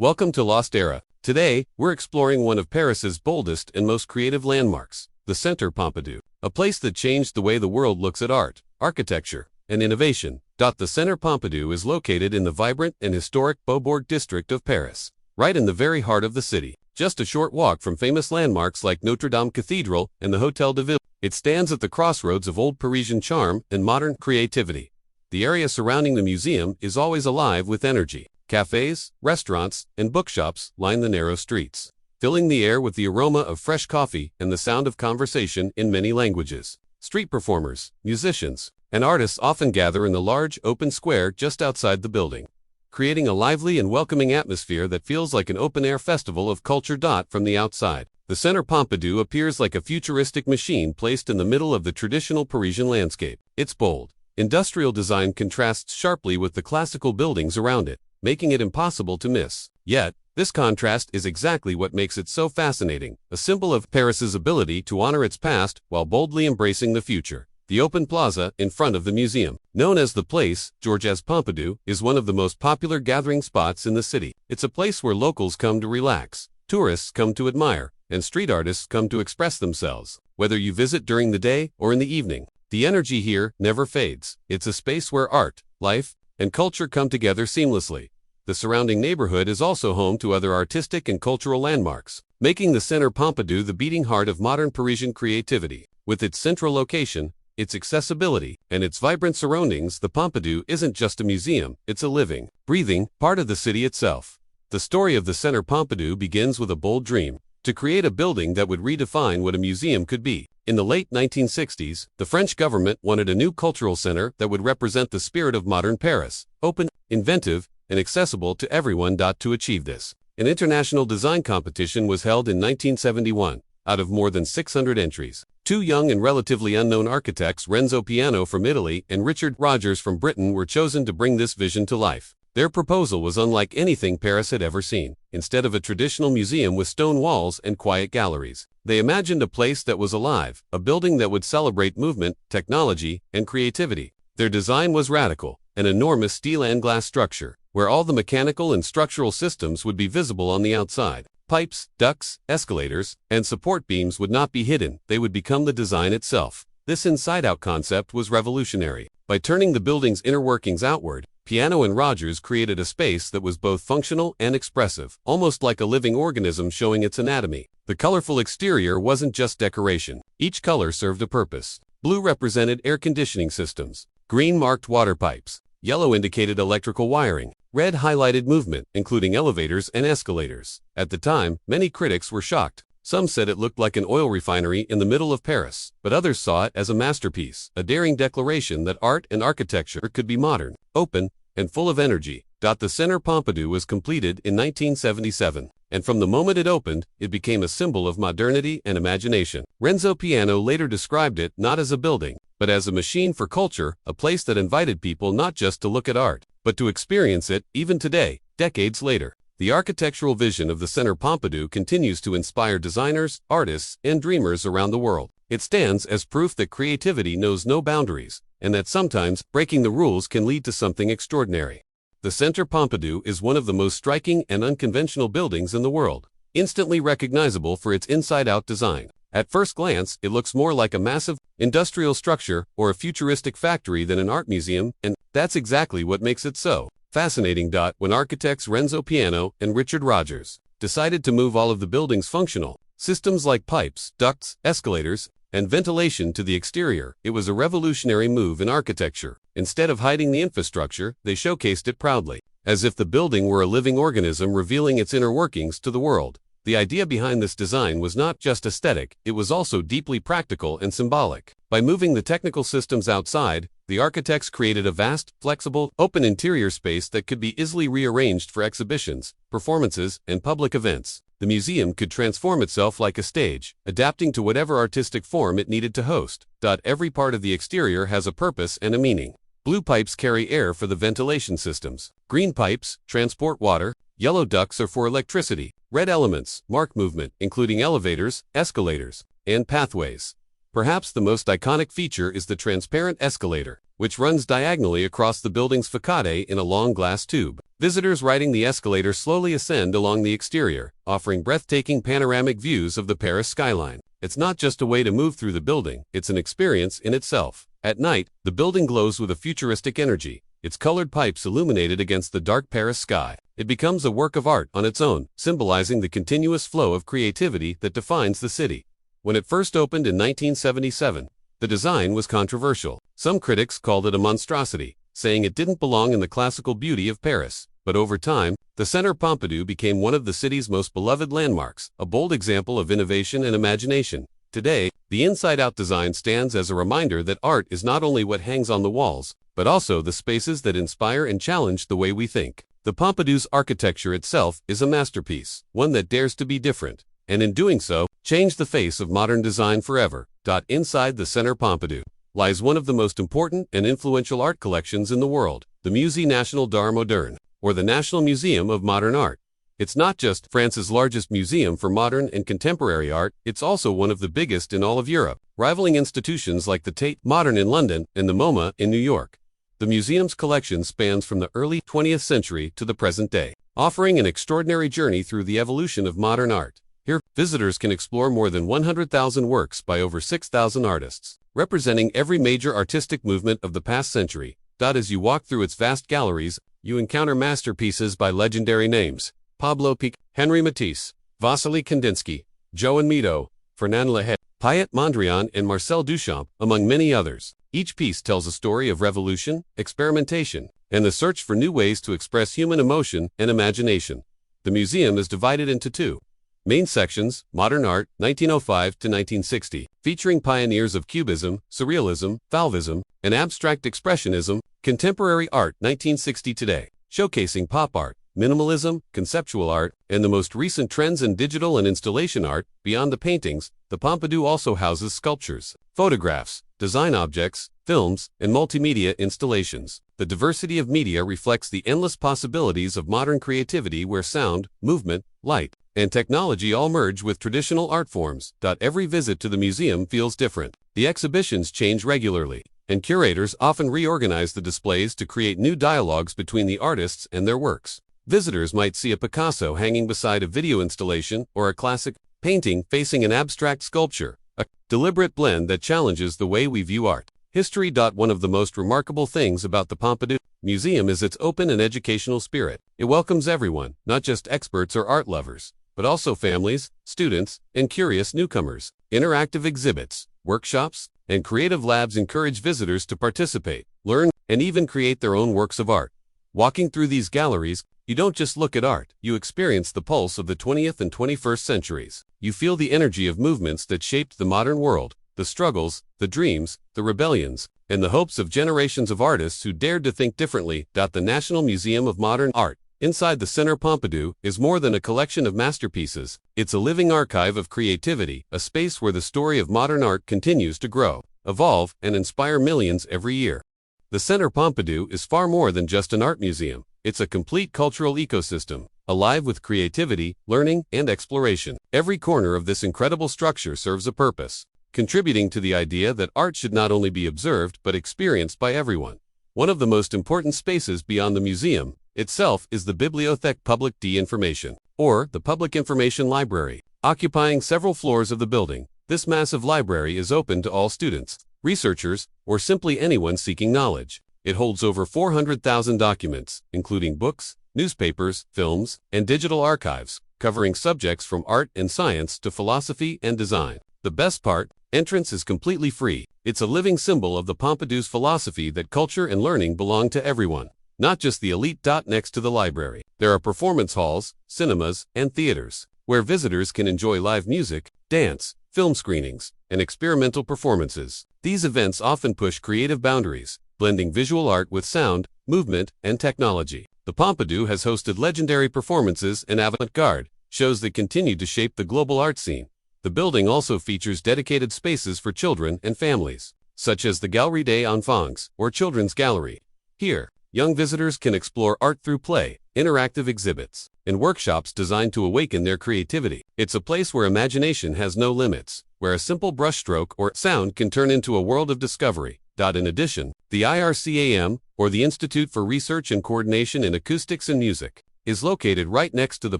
Welcome to Lost Era. Today, we're exploring one of Paris's boldest and most creative landmarks, the Centre Pompidou, a place that changed the way the world looks at art, architecture, and innovation. The Centre Pompidou is located in the vibrant and historic Beaubourg district of Paris, right in the very heart of the city. Just a short walk from famous landmarks like Notre-Dame Cathedral and the Hôtel de Ville, it stands at the crossroads of old Parisian charm and modern creativity. The area surrounding the museum is always alive with energy. Cafes, restaurants, and bookshops line the narrow streets, filling the air with the aroma of fresh coffee and the sound of conversation in many languages. Street performers, musicians, and artists often gather in the large, open square just outside the building, creating a lively and welcoming atmosphere that feels like an open-air festival of culture. From the outside, the Centre Pompidou appears like a futuristic machine placed in the middle of the traditional Parisian landscape. Its bold, industrial design contrasts sharply with the classical buildings around it, making it impossible to miss. Yet, this contrast is exactly what makes it so fascinating, a symbol of Paris's ability to honor its past while boldly embracing the future. The open plaza in front of the museum, known as the Place Georges Pompidou, is one of the most popular gathering spots in the city. It's a place where locals come to relax, tourists come to admire, and street artists come to express themselves. Whether you visit during the day or in the evening, the energy here never fades. It's a space where art, life, and culture come together seamlessly. The surrounding neighborhood is also home to other artistic and cultural landmarks, making the Centre Pompidou the beating heart of modern Parisian creativity. With its central location, its accessibility, and its vibrant surroundings, the Pompidou isn't just a museum, it's a living, breathing part of the city itself. The story of the Centre Pompidou begins with a bold dream: to create a building that would redefine what a museum could be. In the late 1960s, the French government wanted a new cultural center that would represent the spirit of modern Paris, open, inventive, and accessible to everyone. To achieve this, an international design competition was held in 1971. Out of more than 600 entries, two young and relatively unknown architects, Renzo Piano from Italy and Richard Rogers from Britain, were chosen to bring this vision to life. Their proposal was unlike anything Paris had ever seen. Instead of a traditional museum with stone walls and quiet galleries, they imagined a place that was alive, a building that would celebrate movement, technology, and creativity. Their design was radical: an enormous steel and glass structure, where all the mechanical and structural systems would be visible on the outside. Pipes, ducts, escalators, and support beams would not be hidden, they would become the design itself. This inside-out concept was revolutionary. By turning the building's inner workings outward, Piano and Rogers created a space that was both functional and expressive, almost like a living organism showing its anatomy. The colorful exterior wasn't just decoration. Each color served a purpose. Blue represented air conditioning systems. Green marked water pipes. Yellow indicated electrical wiring. Red highlighted movement, including elevators and escalators. At the time, many critics were shocked. Some said it looked like an oil refinery in the middle of Paris, but others saw it as a masterpiece, a daring declaration that art and architecture could be modern, open, and full of energy. The Centre Pompidou was completed in 1977, and from the moment it opened, it became a symbol of modernity and imagination. Renzo Piano later described it not as a building, but as a machine for culture, a place that invited people not just to look at art, but to experience it. Even today, decades later, the architectural vision of the Centre Pompidou continues to inspire designers, artists, and dreamers around the world. It stands as proof that creativity knows no boundaries, and that sometimes breaking the rules can lead to something extraordinary. The Centre Pompidou is one of the most striking and unconventional buildings in the world, instantly recognizable for its inside-out design. At first glance, it looks more like a massive, industrial structure or a futuristic factory than an art museum, and that's exactly what makes it so fascinating. When architects Renzo Piano and Richard Rogers decided to move all of the building's functional systems like pipes, ducts, escalators, and ventilation to the exterior, it was a revolutionary move in architecture. Instead of hiding the infrastructure, they showcased it proudly, as if the building were a living organism revealing its inner workings to the world. The idea behind this design was not just aesthetic, it was also deeply practical and symbolic. By moving the technical systems outside, the architects created a vast, flexible, open interior space that could be easily rearranged for exhibitions, performances, and public events. The museum could transform itself like a stage, adapting to whatever artistic form it needed to host. Every part of the exterior has a purpose and a meaning. Blue pipes carry air for the ventilation systems. Green pipes transport water. Yellow ducts are for electricity. Red elements mark movement, including elevators, escalators, and pathways. Perhaps the most iconic feature is the transparent escalator, which runs diagonally across the building's facade in a long glass tube. Visitors riding the escalator slowly ascend along the exterior, offering breathtaking panoramic views of the Paris skyline. It's not just a way to move through the building, it's an experience in itself. At night, the building glows with a futuristic energy, its colored pipes illuminated against the dark Paris sky. It becomes a work of art on its own, symbolizing the continuous flow of creativity that defines the city. When it first opened in 1977, the design was controversial. Some critics called it a monstrosity, saying it didn't belong in the classical beauty of Paris. But over time, the Centre Pompidou became one of the city's most beloved landmarks, a bold example of innovation and imagination. Today, the inside-out design stands as a reminder that art is not only what hangs on the walls, but also the spaces that inspire and challenge the way we think. The Pompidou's architecture itself is a masterpiece, one that dares to be different, and in doing so, change the face of modern design forever. Inside the Centre Pompidou lies one of the most important and influential art collections in the world, the Musée National d'Art Moderne, or the National Museum of Modern Art. It's not just France's largest museum for modern and contemporary art, it's also one of the biggest in all of Europe, rivaling institutions like the Tate Modern in London and the MoMA in New York. The museum's collection spans from the early 20th century to the present day, offering an extraordinary journey through the evolution of modern art. Here, visitors can explore more than 100,000 works by over 6,000 artists, representing every major artistic movement of the past century. As you walk through its vast galleries, you encounter masterpieces by legendary names: Pablo Picasso, Henri Matisse, Vasily Kandinsky, Joan Miró, Fernand Léger, Piet Mondrian, and Marcel Duchamp, among many others. Each piece tells a story of revolution, experimentation, and the search for new ways to express human emotion and imagination. The museum is divided into two main sections: Modern Art, 1905 to 1960, featuring pioneers of Cubism, Surrealism, Fauvism, and Abstract Expressionism; Contemporary Art, 1960 today, showcasing pop art, minimalism, conceptual art, and the most recent trends in digital and installation art. Beyond the paintings, the Pompidou also houses sculptures, photographs, design objects, films, and multimedia installations. The diversity of media reflects the endless possibilities of modern creativity, where sound, movement, light, and technology all merge with traditional art forms. Every visit to the museum feels different. The exhibitions change regularly, and curators often reorganize the displays to create new dialogues between the artists and their works. Visitors might see a Picasso hanging beside a video installation or a classic painting facing an abstract sculpture, a deliberate blend that challenges the way we view art. History. One of the most remarkable things about the Pompidou Museum is its open and educational spirit. It welcomes everyone, not just experts or art lovers, but also families, students, and curious newcomers. Interactive exhibits, workshops, and creative labs encourage visitors to participate, learn, and even create their own works of art. Walking through these galleries, you don't just look at art, you experience the pulse of the 20th and 21st centuries. You feel the energy of movements that shaped the modern world, the struggles, the dreams, the rebellions, and the hopes of generations of artists who dared to think differently. The National Museum of Modern Art, inside the Centre Pompidou, is more than a collection of masterpieces. It's a living archive of creativity, a space where the story of modern art continues to grow, evolve, and inspire millions every year. The Centre Pompidou is far more than just an art museum. It's a complete cultural ecosystem, alive with creativity, learning, and exploration. Every corner of this incredible structure serves a purpose, contributing to the idea that art should not only be observed but experienced by everyone. One of the most important spaces beyond the museum itself is the Bibliothèque Publique d'Information, or the Public Information Library. Occupying several floors of the building, this massive library is open to all students, researchers, or simply anyone seeking knowledge. It holds over 400,000 documents, including books, newspapers, films, and digital archives, covering subjects from art and science to philosophy and design. The best part, entrance is completely free. It's a living symbol of the Pompidou's philosophy that culture and learning belong to everyone, not just the elite. Next to the library, there are performance halls, cinemas, and theaters, where visitors can enjoy live music, dance, film screenings, and experimental performances. These events often push creative boundaries, blending visual art with sound, movement, and technology. The Pompidou has hosted legendary performances and avant-garde shows that continue to shape the global art scene. The building also features dedicated spaces for children and families, such as the Galerie des Enfants, or Children's Gallery. Here, young visitors can explore art through play, interactive exhibits, and workshops designed to awaken their creativity. It's a place where imagination has no limits, where a simple brushstroke or sound can turn into a world of discovery. In addition, the IRCAM, or the Institute for Research and Coordination in Acoustics and Music, is located right next to the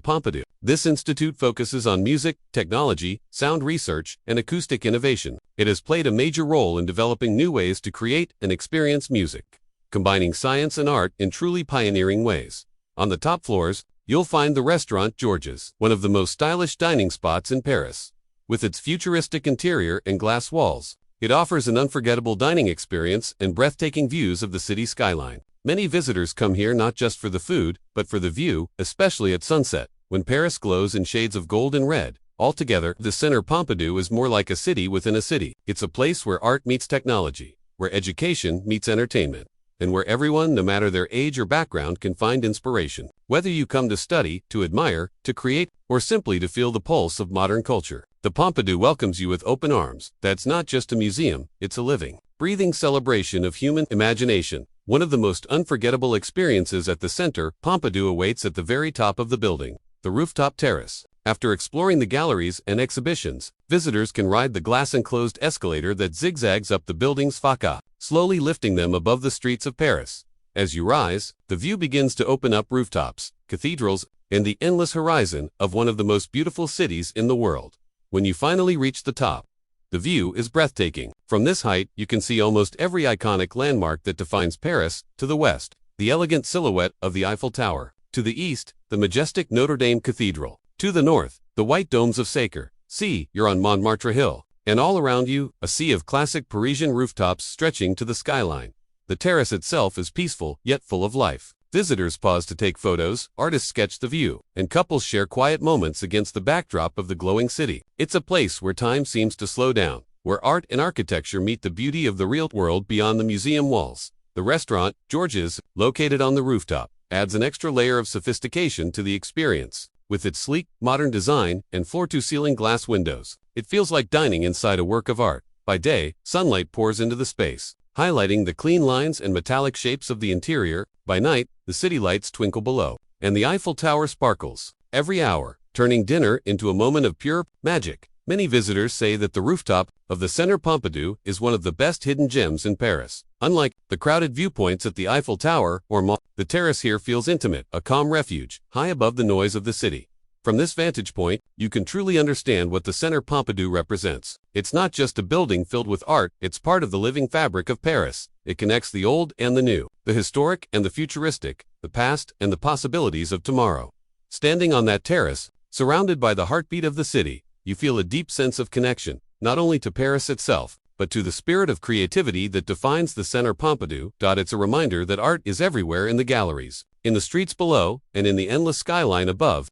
Pompidou. This institute focuses on music, technology, sound research, and acoustic innovation. It has played a major role in developing new ways to create and experience music, combining science and art in truly pioneering ways. On the top floors, you'll find the restaurant Georges, one of the most stylish dining spots in Paris. With its futuristic interior and glass walls, it offers an unforgettable dining experience and breathtaking views of the city skyline. Many visitors come here not just for the food, but for the view, especially at sunset, when Paris glows in shades of gold and red. Altogether, the Centre Pompidou is more like a city within a city. It's a place where art meets technology, where education meets entertainment, and where everyone, no matter their age or background, can find inspiration. Whether you come to study, to admire, to create, or simply to feel the pulse of modern culture, the Pompidou welcomes you with open arms. That's not just a museum, it's a living, breathing celebration of human imagination. One of the most unforgettable experiences at the Centre Pompidou awaits at the very top of the building, the rooftop terrace. After exploring the galleries and exhibitions, visitors can ride the glass-enclosed escalator that zigzags up the building's facade, slowly lifting them above the streets of Paris. As you rise, the view begins to open up rooftops, cathedrals, and the endless horizon of one of the most beautiful cities in the world. When you finally reach the top, the view is breathtaking. From this height, you can see almost every iconic landmark that defines Paris. To the west, the elegant silhouette of the Eiffel Tower. To the east, the majestic Notre-Dame Cathedral. To the north, the white domes of Sacre. See, you're on Montmartre Hill. And all around you, a sea of classic Parisian rooftops stretching to the skyline. The terrace itself is peaceful, yet full of life. Visitors pause to take photos, artists sketch the view, and couples share quiet moments against the backdrop of the glowing city. It's a place where time seems to slow down, where art and architecture meet the beauty of the real world beyond the museum walls. The restaurant, Georges, located on the rooftop, adds an extra layer of sophistication to the experience. With its sleek, modern design and floor-to-ceiling glass windows, it feels like dining inside a work of art. By day, sunlight pours into the space, highlighting the clean lines and metallic shapes of the interior. By night, the city lights twinkle below, and the Eiffel Tower sparkles every hour, turning dinner into a moment of pure magic. Many visitors say that the rooftop of the Centre Pompidou is one of the best hidden gems in Paris. Unlike the crowded viewpoints at the Eiffel Tower or Mall, the terrace here feels intimate, a calm refuge, high above the noise of the city. From this vantage point, you can truly understand what the Centre Pompidou represents. It's not just a building filled with art, it's part of the living fabric of Paris. It connects the old and the new, the historic and the futuristic, the past and the possibilities of tomorrow. Standing on that terrace, surrounded by the heartbeat of the city, you feel a deep sense of connection, not only to Paris itself, but to the spirit of creativity that defines the Centre Pompidou. It's a reminder that art is everywhere, in the galleries, in the streets below, and in the endless skyline above.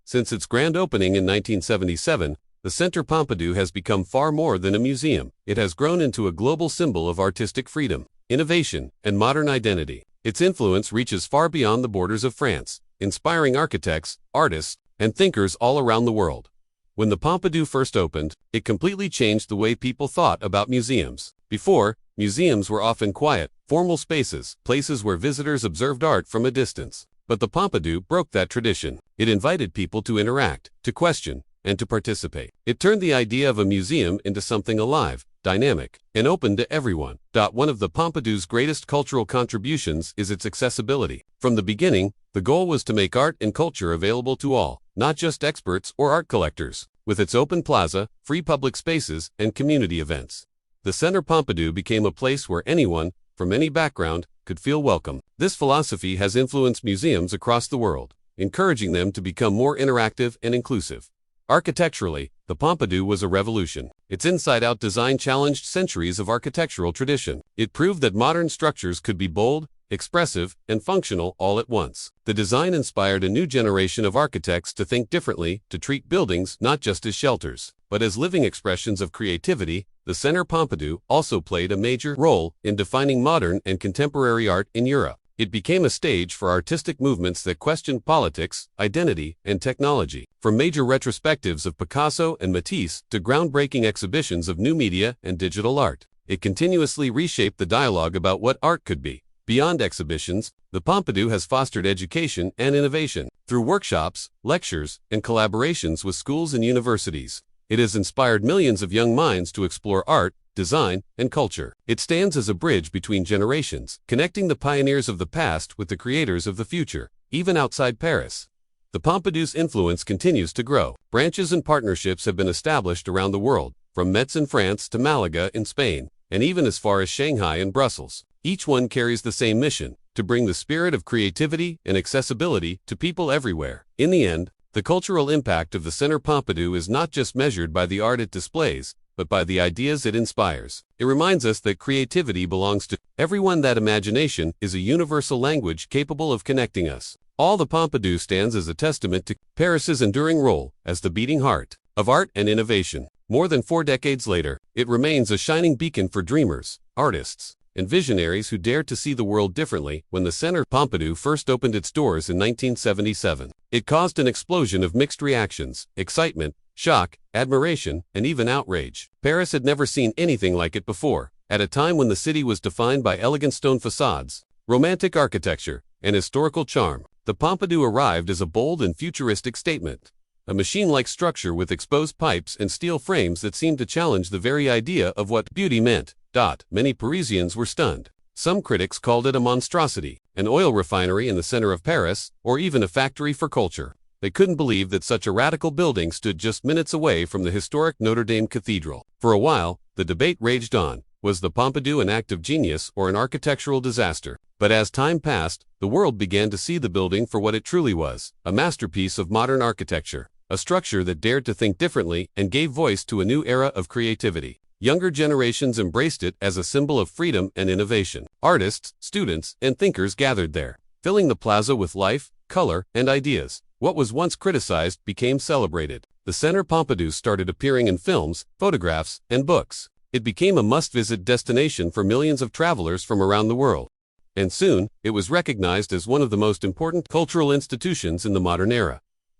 Since its grand opening in 1977, the Centre Pompidou has become far more than a museum. It has grown into a global symbol of artistic freedom, innovation, and modern identity. Its influence reaches far beyond the borders of France, inspiring architects, artists, and thinkers all around the world. When the Pompidou first opened, it completely changed the way people thought about museums. Before, museums were often quiet, formal spaces, places where visitors observed art from a distance. But the Pompidou broke that tradition. It invited people to interact, to question, and to participate. It turned the idea of a museum into something alive, dynamic, and open to everyone. One of the Pompidou's greatest cultural contributions is its accessibility. From the beginning, the goal was to make art and culture available to all, not just experts or art collectors. With its open plaza, free public spaces, and community events, the Centre Pompidou became a place where anyone, from any background, could feel welcome. This philosophy has influenced museums across the world, encouraging them to become more interactive and inclusive. Architecturally, the Pompidou was a revolution. Its inside-out design challenged centuries of architectural tradition. It proved that modern structures could be bold, expressive, and functional all at once. The design inspired a new generation of architects to think differently, to treat buildings not just as shelters, but as living expressions of creativity. The Centre Pompidou also played a major role in defining modern and contemporary art in Europe. It became a stage for artistic movements that questioned politics, identity, and technology. From major retrospectives of Picasso and Matisse to groundbreaking exhibitions of new media and digital art, it continuously reshaped the dialogue about what art could be. Beyond exhibitions, the Pompidou has fostered education and innovation. Through workshops, lectures, and collaborations with schools and universities, it has inspired millions of young minds to explore art, design, and culture. It stands as a bridge between generations, connecting the pioneers of the past with the creators of the future, even outside Paris. The Pompidou's influence continues to grow. Branches and partnerships have been established around the world, from Metz in France to Malaga in Spain, and even as far as Shanghai and Brussels. Each one carries the same mission: to bring the spirit of creativity and accessibility to people everywhere. In the end, the cultural impact of the Centre Pompidou is not just measured by the art it displays, but by the ideas it inspires. It reminds us that creativity belongs to everyone, that imagination is a universal language capable of connecting us. All the Pompidou stands as a testament to Paris's enduring role as the beating heart of art and innovation. More than 4 decades later, it remains a shining beacon for dreamers, artists, and visionaries who dared to see the world differently. When the Centre Pompidou first opened its doors in 1977, it caused an explosion of mixed reactions: excitement, shock, admiration, and even outrage. Paris had never seen anything like it before. At a time when the city was defined by elegant stone facades, romantic architecture, and historical charm, the Pompidou arrived as a bold and futuristic statement. A machine-like structure with exposed pipes and steel frames that seemed to challenge the very idea of what beauty meant. Many Parisians were stunned. Some critics called it a monstrosity, an oil refinery in the center of Paris, or even a factory for culture. They couldn't believe that such a radical building stood just minutes away from the historic Notre-Dame Cathedral. For a while, the debate raged on: was the Pompidou an act of genius or an architectural disaster? But as time passed, the world began to see the building for what it truly was: a masterpiece of modern architecture, a structure that dared to think differently and gave voice to a new era of creativity. Younger generations embraced it as a symbol of freedom and innovation. Artists, students, and thinkers gathered there, filling the plaza with life, color, and ideas. What was once criticized became celebrated. The Centre Pompidou started appearing in films, photographs, and books. It became a must-visit destination for millions of travelers from around the world. And soon, it was recognized as one of the most important cultural institutions in the modern era.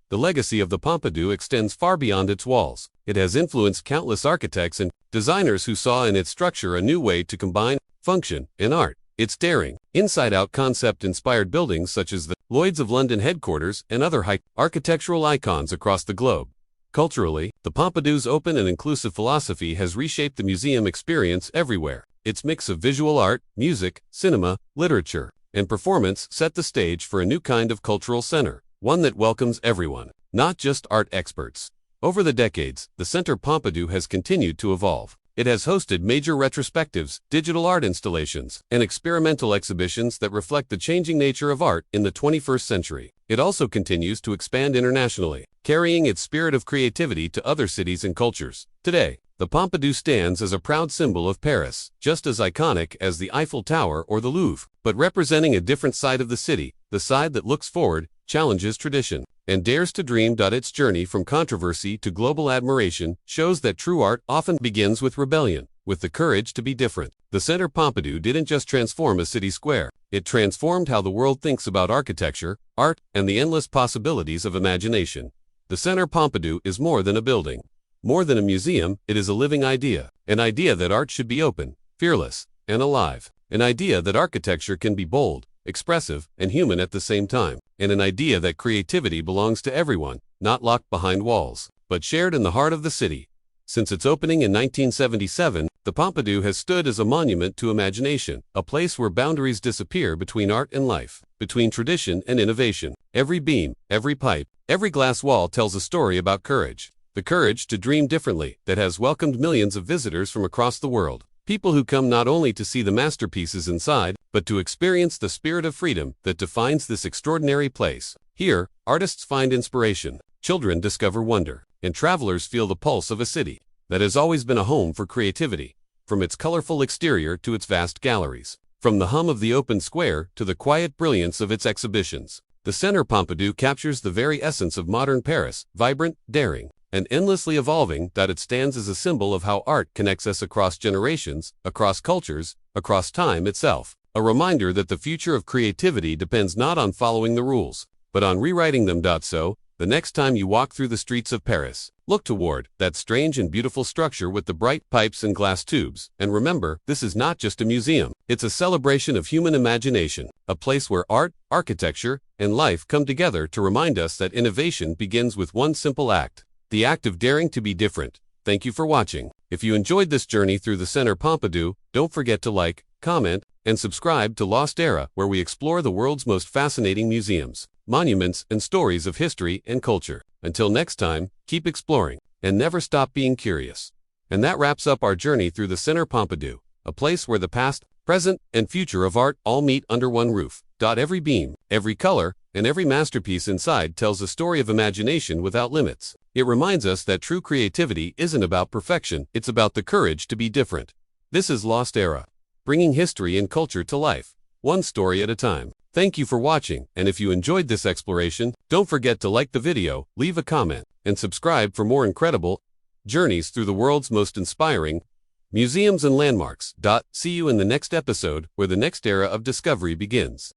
The legacy of the Pompidou extends far beyond its walls. It has influenced countless architects and designers who saw in its structure a new way to combine function and art. Its daring, inside-out concept inspired buildings such as the Lloyd's of London headquarters and other high architectural icons across the globe. Culturally, the Pompidou's open and inclusive philosophy has reshaped the museum experience everywhere. Its mix of visual art, music, cinema, literature, and performance set the stage for a new kind of cultural center, one that welcomes everyone, not just art experts. Over the decades, the Centre Pompidou has continued to evolve. It has hosted major retrospectives, digital art installations, and experimental exhibitions that reflect the changing nature of art in the 21st century. It also continues to expand internationally, carrying its spirit of creativity to other cities and cultures. Today, the Pompidou stands as a proud symbol of Paris, just as iconic as the Eiffel Tower or the Louvre, but representing a different side of the city, the side that looks forward, challenges tradition, and dares to dream. Its journey from controversy to global admiration shows that true art often begins with rebellion, with the courage to be different. The Centre Pompidou didn't just transform a city square, it transformed how the world thinks about architecture, art, and the endless possibilities of imagination. The Centre Pompidou is more than a building. More than a museum, it is a living idea. An idea that art should be open, fearless, and alive. An idea that architecture can be bold, expressive, and human at the same time. And an idea that creativity belongs to everyone, not locked behind walls, but shared in the heart of the city. Since its opening in 1977, the Pompidou has stood as a monument to imagination, a place where boundaries disappear between art and life, between tradition and innovation. Every beam, every pipe, every glass wall tells a story about courage. The courage to dream differently that has welcomed millions of visitors from across the world. People who come not only to see the masterpieces inside, but to experience the spirit of freedom that defines this extraordinary place. Here, artists find inspiration, children discover wonder, and travelers feel the pulse of a city that has always been a home for creativity. From its colorful exterior to its vast galleries, from the hum of the open square to the quiet brilliance of its exhibitions, the Centre Pompidou captures the very essence of modern Paris: vibrant, daring, and endlessly evolving. It stands as a symbol of how art connects us across generations, across cultures, across time itself. A reminder that the future of creativity depends not on following the rules, but on rewriting them. So, the next time you walk through the streets of Paris, look toward that strange and beautiful structure with the bright pipes and glass tubes, and remember, this is not just a museum. It's a celebration of human imagination, a place where art, architecture, and life come together to remind us that innovation begins with one simple act: the act of daring to be different. Thank you for watching. If you enjoyed this journey through the Centre Pompidou, don't forget to like, comment, and subscribe to Lost Era, where we explore the world's most fascinating museums, monuments, and stories of history and culture. Until next time, keep exploring, and never stop being curious. And that wraps up our journey through the Centre Pompidou, a place where the past, present, and future of art all meet under one roof. Every beam, every color, and every masterpiece inside tells a story of imagination without limits. It reminds us that true creativity isn't about perfection, it's about the courage to be different. This is Lost Era, bringing history and culture to life, one story at a time. Thank you for watching, and if you enjoyed this exploration, don't forget to like the video, leave a comment, and subscribe for more incredible journeys through the world's most inspiring museums and landmarks. See you in the next episode, where the next era of discovery begins.